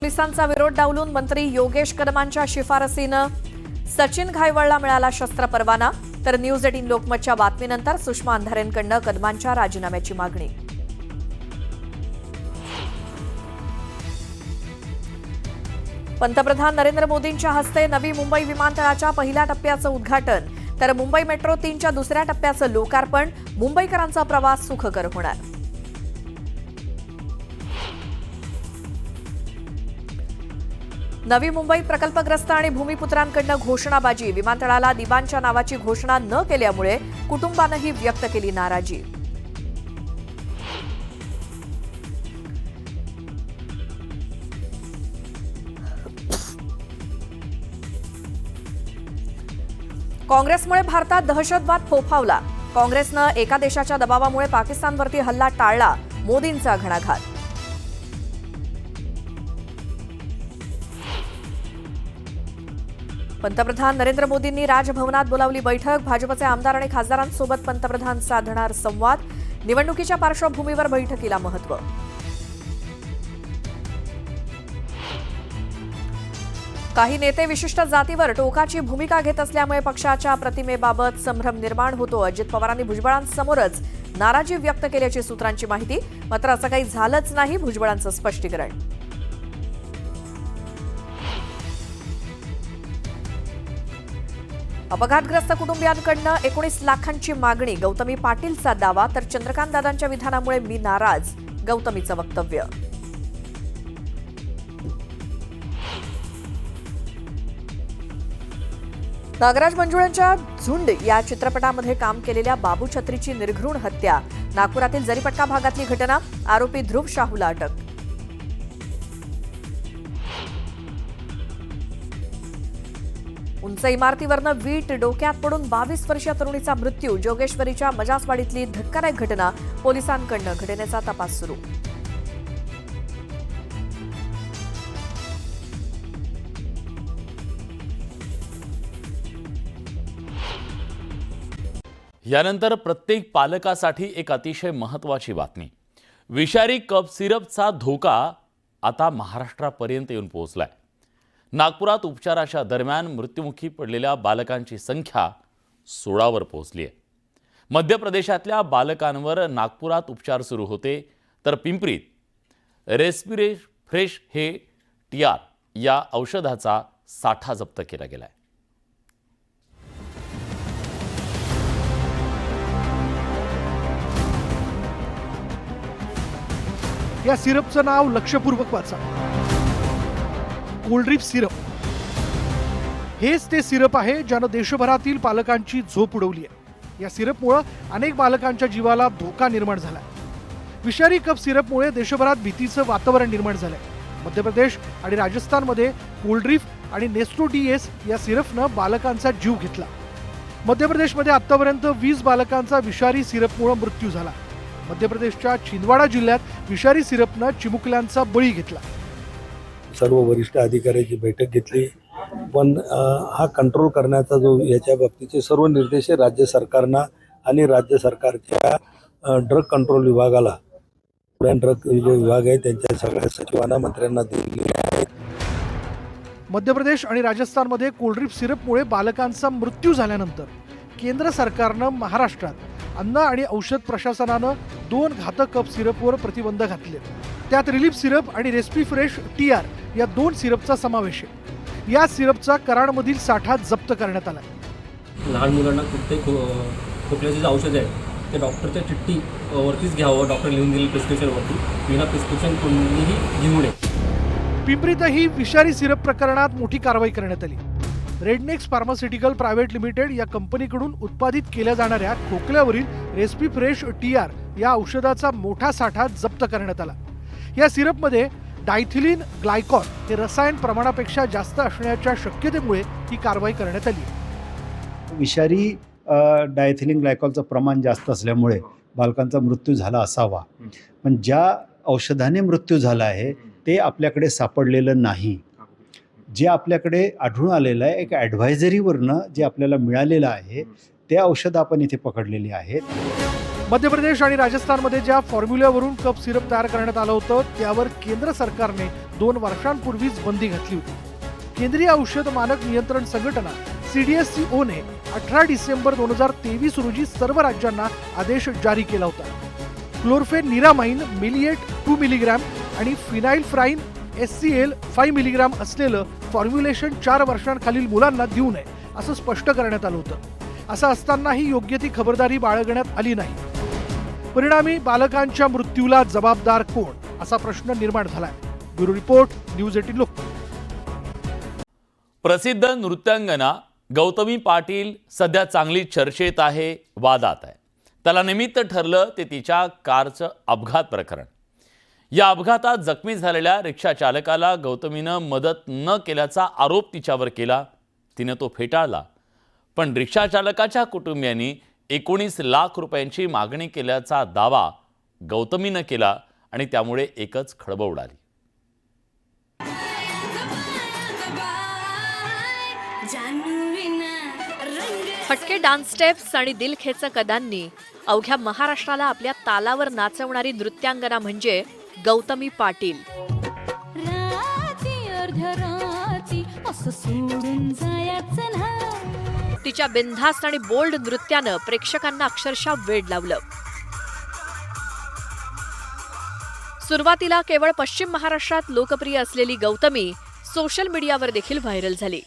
पोलिसांचा विरोध डावलून मंत्री योगेश कदमांच्या शिफारसीनं सचिन घायवळला मिळाला शस्त्र परवाना, तर न्यूज 18 लोकमतच्या बातमीनंतर सुषमा अंधारेंकडून कदमांच्या राजीनाम्याची मागणी. पंतप्रधान नरेंद्र मोदींच्या हस्ते नवी मुंबई विमानतळाच्या पहिल्या टप्प्याचं उद्घाटन, तर मुंबई मेट्रो 3च्या दुसऱ्या टप्प्याचं लोकार्पण. मुंबईकरांचा प्रवास सुखकर होणार. नवी मुंबईत प्रकल्पग्रस्त आणि भूमिपुत्रांकडून घोषणाबाजी. विमानतळाला दिबांच्या नावाची घोषणा न केल्यामुळे कुटुंबानंही व्यक्त केली नाराजी. काँग्रेसमुळे भारतात दहशतवाद फोफावला. काँग्रेसनं एका देशाच्या दबावामुळे पाकिस्तानवरती हल्ला टाळला. मोदींचा घणाघात. पंतप्रधान नरेंद्र मोदींनी राजभवनात बोलावली बैठक. भाजपचे आमदार आणि खासदारांसोबत पंतप्रधान साधणार संवाद. निवडणुकीच्या पार्श्वभूमीवर बैठकीला महत्त्व. काही नेते विशिष्ट जातीवर टोकाची भूमिका घेत असल्यामुळे पक्षाच्या प्रतिमेबाबत संभ्रम निर्माण होतो. अजित पवारांनी भुजबळांसमोरच नाराजी व्यक्त केल्याची सूत्रांची माहिती. मात्र असं काही झालंच नाही, भुजबळांचं स्पष्टीकरण. अपघातग्रस्त कुटुंबियांकडून 19 लाखांची मागणी. गौतमी पाटीलचा दावा, तर चंद्रकांत दादांच्या विधानामुळे मी नाराज. गौतमीचं वक्तव्य. नागराज मंजुळेंच्या झुंड या चित्रपटामध्ये काम केलेल्या बाबू छत्रीची निर्घृण हत्या. नागपुरातील जरीपटका भागातली घटना. आरोपी ध्रुव शाहूला अटक. उंच इमारतीवरनं वीट डोक्यात पडून 22 वर्षीय तरुणीचा मृत्यू. जोगेश्वरीच्या मजासवाडीतली धक्कादायक घटना. पोलिसांकडून घटनेचा तपास सुरू. यानंतर प्रत्येक पालकासाठी एक अतिशय महत्त्वाची बातमी. विषारी कप सिरपचा धोका आता महाराष्ट्रापर्यंत येऊन पोहोचलाय. नागपुरात उपचाराच्या दरम्यान मृत्युमुखी पडलेल्या बालकांची संख्या 16वर पोहोचली आहे. मध्य प्रदेशातल्या बालकांवर नागपुरात उपचार सुरू होते, तर पिंपरीत रेस्पिरेफ्रेश हे TR या औषधाचा साठा जप्त केला गेलाय. या सिरपचं नाव लक्षपूर्वक वाचा. कोल्ड्रिप सिरप. हेच ते सिरप आहे ज्यानं देशभरातील पालकांची झोप उडवली आहे. या सिरपमुळे अनेक बालकांच्या जीवाला धोका निर्माण झाला. विषारी कप सिरपमुळे देशभरात भीतीचं वातावरण निर्माण झालंय. मध्य प्रदेश आणि राजस्थानमध्ये कोल्ड्रिप आणि नेस्टो DS या सिरपनं बालकांचा जीव घेतला. मध्य प्रदेशमध्ये आतापर्यंत 20 बालकांचा विषारी सिरपमुळे मृत्यू झाला. मध्य प्रदेशच्या छिंदवाडा जिल्ह्यात विषारी सिरपनं चिमुकल्यांचा बळी घेतला. सर्व वरिष्ठ अधिकाऱ्यांची बैठक घेतली, पण हा कंट्रोल करण्याचा जो याच्या बाबतीचे सर्व निर्देश राज्य सरकारना आणि राज्य सरकारच्या ड्रग कंट्रोल विभागाला, ड्रग जो विभाग आहे त्यांच्या सगळ्या सचिवांना मंत्र्यांना दिले आहेत. मध्य प्रदेश आणि राजस्थानमध्ये कोल्ड्रिप सिरपमुळे बालकांचा मृत्यू झाल्यानंतर केंद्र सरकारनं महाराष्ट्रात अन्न आणि औषध प्रशासनानं 2 घातक कप सिरपवर प्रतिबंध घातले. त्यात रिलीफ सिरप आणि रेस्पिफ्रेश TR या 2 सिरपचा समावेश आहे. या सिरपचा कराडमधील साठा जप्त करण्यात आला. लहान मुलांना कुठे खोकल्याचे जे औषध आहे ते डॉक्टरच्या चिठ्ठी वरतीच घ्यावं, डॉक्टर लिहून दिलेल्या प्रिस्क्रिप्शनवरती. बिना प्रिस्क्रिप्शन कोणीही घेऊ नये. पिंपरीतही विषारी सिरप प्रकरणात मोठी कारवाई करण्यात आली. रेडनेक्स फार्मास्युटिकल प्रायव्हेट लिमिटेड या कंपनीकडून उत्पादित केल्या जाणाऱ्या खोकल्यावरील रेस्पिफ्रेश TR या औषधाचा मोठा साठा जप्त करण्यात आला. या सिरपमध्ये डायथिलीन ग्लायकॉल हे रसायन प्रमाणापेक्षा जास्त असण्याच्या शक्यतेमुळे ही कारवाई करण्यात आली. विषारी डायथिलीन ग्लायकॉलचं प्रमाण जास्त असल्यामुळे बालकांचा मृत्यू झाला असावा, पण ज्या औषधाने मृत्यू झाला आहे ते आपल्याकडे सापडलेलं नाही. जे आपल्याकडे आढळून आलेलं आहे एक ॲडव्हायझरीवरनं जे आपल्याला मिळालेलं आहे ते औषध आपण इथे पकडलेली आहेत. मध्य प्रदेश आणि राजस्थानमध्ये ज्या फॉर्म्युल्यावरून कप सिरप तयार करण्यात आलं होतं त्यावर केंद्र सरकारने 2 वर्षांपूर्वीच बंदी घातली होती. केंद्रीय औषध मानक नियंत्रण संघटना CDSCOने 18 डिसेंबर 2023 रोजी सर्व राज्यांना आदेश जारी केला होता. क्लोरफेनिरामाइन मिलिएट 2 मिलीग्रॅम आणि फिनाइलफ्राइन HCl 5 मिलीग्रॅम असलेलं फॉर्म्युलेशन 4 वर्षांखालील मुलांना देऊ नये असं स्पष्ट करण्यात आलं होतं. असं असतानाही योग्य ती खबरदारी बाळगण्यात आली नाही. परिणामी बालकांच्या मृत्यूला जबाबदार कोण असा प्रश्न निर्माण झालाय. Bureau report, news 18 Lokmat. प्रसिद्ध नृत्यांगना गौतमी पाटील सध्या चांगली चर्चेत आहे, वादात आहे. त्याला निमित्त ठरलं ते तिच्या कारचं अपघात प्रकरण. या अपघातात जखमी झालेल्या रिक्षा चालकाला गौतमीनं मदत न केल्याचा आरोप तिच्यावर केला. तिने तो फेटाळला, पण रिक्षा चालकाच्या कुटुंबियांनी 19 लाख रुपयांची मागणी केल्याचा दावा गौतमीनं केला आणि त्यामुळे एकच खळबळ उडाली. फटके डान्स स्टेप्स आणि दिलखेचक अदांनी अवघ्या महाराष्ट्राला आपल्या तालावर नाचवणारी नृत्यांगना म्हणजे गौतमी पाटील. तिच्या बिनधास्त आणि बोल्ड नृत्यानं प्रेक्षकांना अक्षरशः वेड लावलं. सुरुवातीला केवळ पश्चिम महाराष्ट्रात लोकप्रिय असलेली गौतमी सोशल मीडियावर देखील व्हायरल झाली.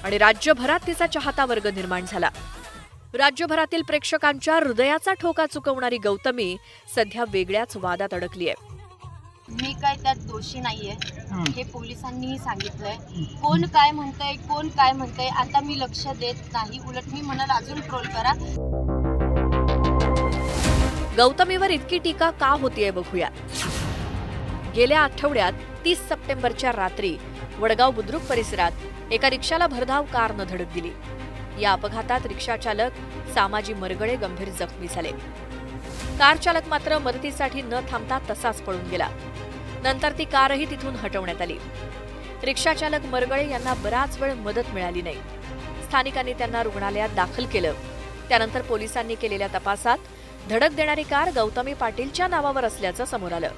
आणि राज्यभरात तिचा चाहता वर्ग निर्माण झाला. राज्यभरातील प्रेक्षकांच्या हृदयाचा ठोका चुकवणारी गौतमी सध्या वेगळ्याच वादात अडकली आहे. मी काय त्यात दोषी नाहीये हे पोलिसांनीही सांगितलंय. कोण काय म्हणतंय आता मी लक्ष देत नाही. उलट मी म्हणाल अजून ट्रोल करा. गौतमीवर इतकी टीका का होतीये बघूया. गेल्या आठवड्यात 30 सप्टेंबरच्या रात्री वडगाव बुद्रुक परिसरात एका रिक्षाला भरधाव कारनं धडक दिली. या अपघातात रिक्षा चालक सामाजी मरगळे गंभीर जखमी झाले. कार चालक मात्र मदतीसाठी न थांबता तसाच पळून गेला. नंतर ती कारही तिथून हटवण्यात आली. रिक्षा चालक मरगळे यांना बराच वेळ मदत मिळाली नाही. स्थानिकांनी त्यांना रुग्णालयात दाखल केलं. त्यानंतर पोलिसांनी केलेल्या तपासात धडक देणारी कार गौतमी पाटीलच्या नावावर असल्याचं समोर आलं.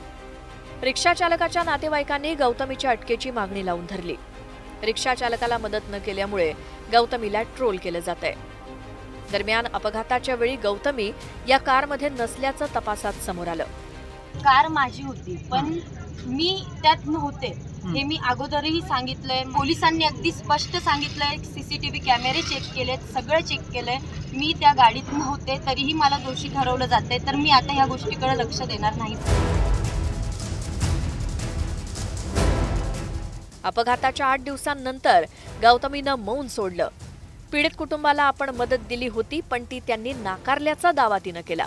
रिक्षा चालकाच्या नातेवाईकांनी गौतमीच्या अटकेची मागणी लावून धरली. रिक्षा चालकाला मदत न केल्यामुळे गौतमीला ट्रोल केलं जातंय. दरम्यान अपघाताच्या वेळी गौतमी या कारमध्ये नसल्याचं तपासात समोर आलं. कार माझी होती पण मी त्यात नव्हते हे मी अगोदरही सांगितलंय. पोलिसांनी अगदी स्पष्ट सांगितलंय. CCTV कॅमेरे चेक केलेत, सगळं चेक केलंय. मी त्या गाडीत नव्हते तरीही मला दोषी ठरवलं जातंय. तर मी आता ह्या गोष्टीकडे लक्ष देणार नाही. अपघाताच्या 8 दिवसांनंतर गौतमीनं मौन सोडलं. पीडित कुटुंबाला आपण मदत दिली होती पण ती त्यांनी नाकारल्याचा दावा तिनं केला.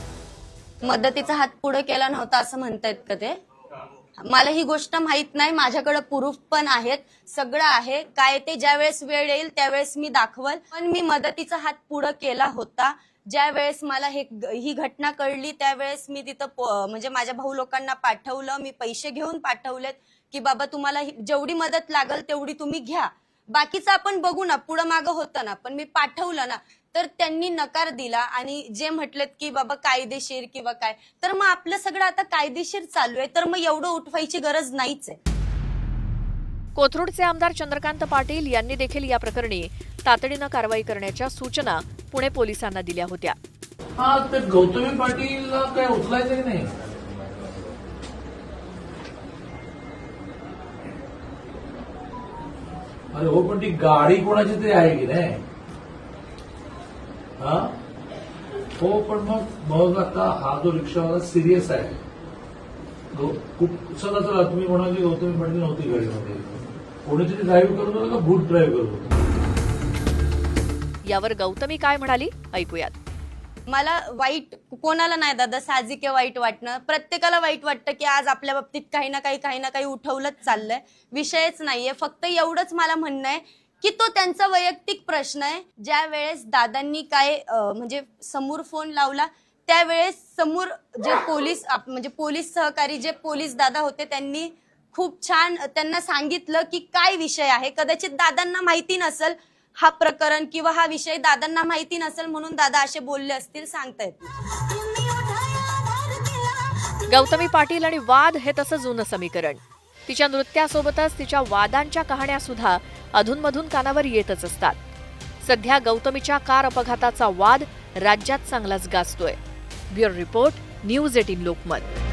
मदतीचा हात पुढे केला नव्हता असं म्हणतायत का ते? मला ही गोष्ट माहित नाही. माझ्याकडे प्रूफ पण आहेत, सगळं आहे. काय ते ज्यावेळेस वेळ येईल त्यावेळेस मी दाखवल. पण मी मदतीचा हात पुढे केला होता. ज्या वेळेस मला ही घटना कळली त्यावेळेस मी तिथं म्हणजे माझ्या भाऊ लोकांना पाठवलं. मी पैसे घेऊन पाठवलेत की बाबा तुम्हाला जेवढी मदत लागल तेवढी तुम्ही घ्या, बाकीचं आपण बघू ना, पुढं मागं होतं ना. पण मी पाठवलं ना, तर त्यांनी नकार दिला आणि जे म्हटलेत की बाबा कायदेशीर किंवा काय, तर मग आपलं सगळं आता कायदेशीर चालू आहे. तर मग एवढं उठवायची गरज नाहीच आहे. कोथरूडचे आमदार चंद्रकांत पाटील यांनी देखील या प्रकरणी तातडीनं कारवाई करण्याच्या सूचना पुणे पोलिसांना दिल्या होत्या. ते गौतमी पाटीलला काय उचलायचं की नाही? अरे हो, पण ती गाडी कोणाची तरी आहे की नाही? हो, पण मग आता हा जो रिक्षावाला सिरियस आहे. चला तुम्ही म्हणाल की गौतमी पाटील नव्हती गाडीमध्ये, कोणीतरी ड्राईव्ह करत होतं का भूत ड्राईव्ह करत होतं? यावर गौतमी काय म्हणाली ऐकूयात. मला वाईट कोणाला नाही दादा, साहजिक आहे वाईट वाटणं. प्रत्येकाला वाईट वाटतं की आज आपल्या बाबतीत काही ना काही उठवलंच चाललंय. विषयच नाहीये. फक्त एवढंच मला म्हणणं आहे की तो त्यांचा वैयक्तिक प्रश्न आहे. ज्या वेळेस दादांनी काय म्हणजे समोर फोन लावला त्यावेळेस समोर जे पोलीस सहकारी जे पोलीस दादा होते त्यांनी खूप छान त्यांना सांगितलं की काय विषय आहे. कदाचित दादांना माहिती नसेल हा प्रकरण किंवा हा विषय दादांना माहिती नसेल म्हणून दादा असे बोलले असतील, सांगतायत. गौतमी पाटील आणि वाद हे तसं जुनं समीकरण. तिच्या नृत्यासोबतच तिच्या वादांच्या कहाण्या सुद्धा अधूनमधून कानावर येतच असतात. सध्या गौतमीच्या कार अपघाताचा वाद राज्यात चांगलाच गाजतोय. Bureau report, news 18 Lokmat.